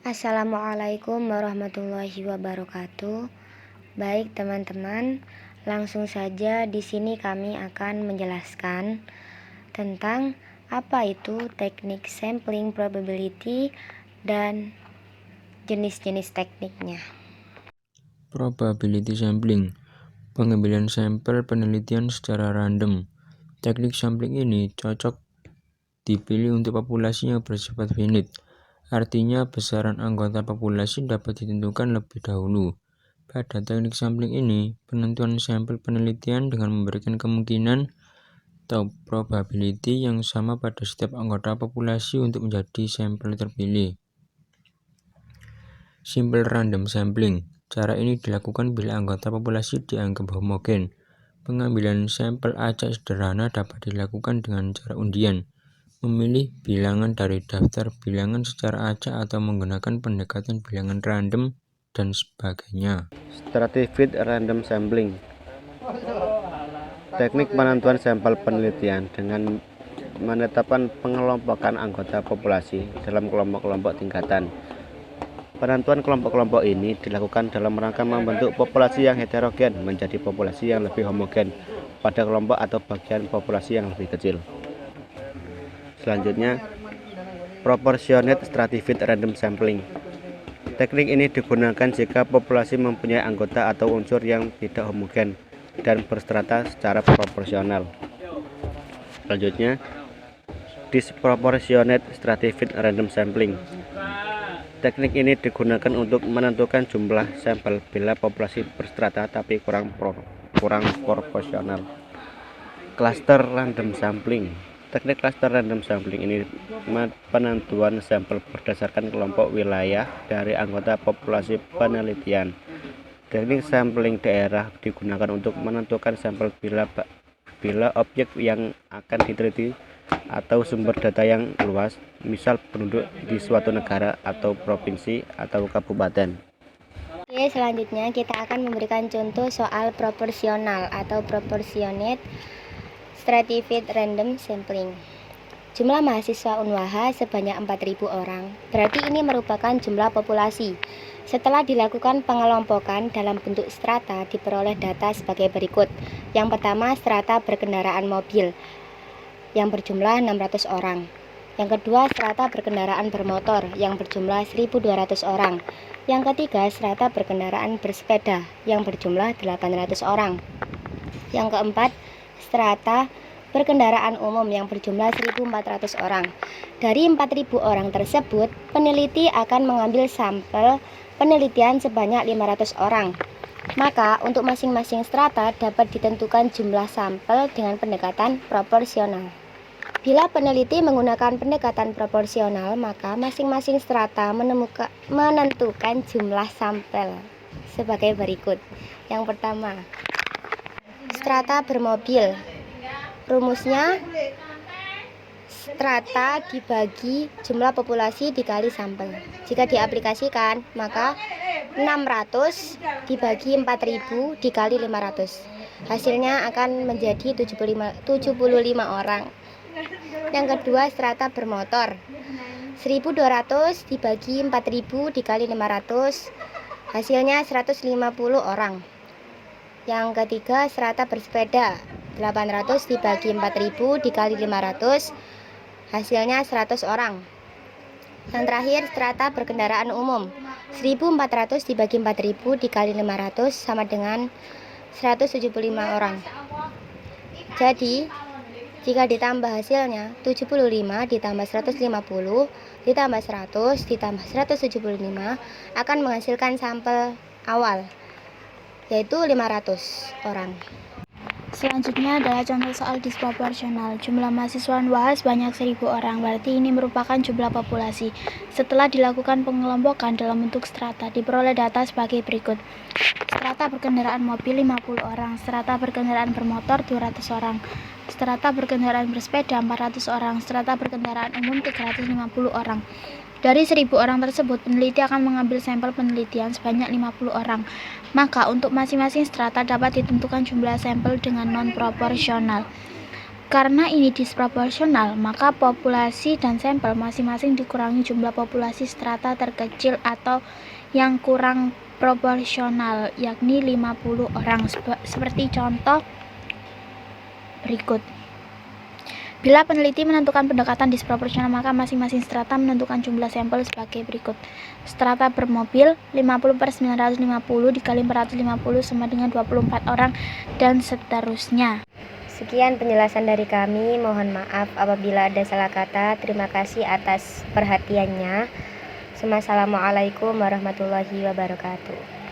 Assalamualaikum warahmatullahi wabarakatuh. Baik teman-teman, langsung saja di sini kami akan menjelaskan tentang apa itu teknik sampling probability dan jenis-jenis tekniknya. Probability sampling, pengambilan sampel penelitian secara random. Teknik sampling ini cocok dipilih untuk populasi yang bersifat finite. Artinya besaran anggota populasi dapat ditentukan lebih dahulu. Pada teknik sampling ini, penentuan sampel penelitian dengan memberikan kemungkinan atau probability yang sama pada setiap anggota populasi untuk menjadi sampel terpilih. Simple random sampling. Cara ini dilakukan bila anggota populasi dianggap homogen. Pengambilan sampel acak sederhana dapat dilakukan dengan cara undian, memilih bilangan dari daftar bilangan secara acak atau menggunakan pendekatan bilangan random, dan sebagainya. Stratified random sampling, teknik penentuan sampel penelitian dengan menetapkan pengelompokan anggota populasi dalam kelompok-kelompok tingkatan. Penentuan kelompok-kelompok ini dilakukan dalam rangka membentuk populasi yang heterogen menjadi populasi yang lebih homogen pada kelompok atau bagian populasi yang lebih kecil. Selanjutnya, proportionate stratified random sampling. Teknik ini digunakan jika populasi mempunyai anggota atau unsur yang tidak homogen dan berstrata secara proporsional. Selanjutnya, disproportionate stratified random sampling. Teknik ini digunakan untuk menentukan jumlah sampel bila populasi berstrata tapi kurang proporsional. Cluster random sampling. Teknik cluster random sampling ini penentuan sampel berdasarkan kelompok wilayah dari anggota populasi penelitian. Teknik sampling daerah digunakan untuk menentukan sampel bila objek yang akan diteliti atau sumber data yang luas, misal penduduk di suatu negara atau provinsi atau kabupaten. Oke, selanjutnya kita akan memberikan contoh soal proporsional atau proportionate stratified random sampling. Jumlah mahasiswa UNWAHA sebanyak 4.000 orang. Berarti ini merupakan jumlah populasi. Setelah dilakukan pengelompokan dalam bentuk strata, diperoleh data sebagai berikut. Yang pertama, strata berkendaraan mobil yang berjumlah 600 orang. Yang kedua, strata berkendaraan bermotor yang berjumlah 1.200 orang. Yang ketiga, strata berkendaraan bersepeda yang berjumlah 800 orang. Yang keempat, strata berkendaraan umum yang berjumlah 1.400 orang. Dari 4.000 orang tersebut, peneliti akan mengambil sampel penelitian sebanyak 500 orang. Maka, untuk masing-masing strata dapat ditentukan jumlah sampel dengan pendekatan proporsional. Bila peneliti menggunakan pendekatan proporsional, maka masing-masing strata menentukan jumlah sampel sebagai berikut. Yang pertama, strata bermobil. Rumusnya, strata dibagi jumlah populasi dikali sampel. Jika diaplikasikan, maka 600 dibagi 4.000 dikali 500. Hasilnya akan menjadi 75 orang. Yang kedua, strata bermotor. 1.200 dibagi 4.000 dikali 500. Hasilnya 150 orang. Yang ketiga, strata bersepeda. 800 dibagi 4.000 dikali 500. Hasilnya 100 orang. Yang terakhir, strata berkendaraan umum. 1.400 dibagi 4.000 dikali 500 sama dengan 175 orang. Jadi, jika ditambah hasilnya 75 ditambah 150 ditambah 100 ditambah 175 akan menghasilkan sampel awal, yaitu 500 orang. Selanjutnya adalah contoh soal disproporsional. Jumlah mahasiswa UNWAHA sebanyak 1.000 orang, berarti ini merupakan jumlah populasi. Setelah dilakukan pengelompokan dalam bentuk strata, diperoleh data sebagai berikut. Strata berkendaraan mobil 50 orang, strata berkendaraan bermotor 200 orang, strata berkendaraan bersepeda 400 orang, strata berkendaraan umum 350 orang. Dari 1.000 orang tersebut, peneliti akan mengambil sampel penelitian sebanyak 50 orang. Maka, untuk masing-masing strata dapat ditentukan jumlah sampel dengan non-proporsional. Karena ini disproporsional, maka populasi dan sampel masing-masing dikurangi jumlah populasi strata terkecil atau yang kurang proporsional, yakni 50 orang. Seperti contoh berikut. Bila peneliti menentukan pendekatan disproporsional, maka masing-masing strata menentukan jumlah sampel sebagai berikut. Strata bermobil 50/950 dikali 450 sama dengan 24 orang, dan seterusnya. Sekian penjelasan dari kami, mohon maaf apabila ada salah kata. Terima kasih atas perhatiannya. Wassalamualaikum warahmatullahi wabarakatuh.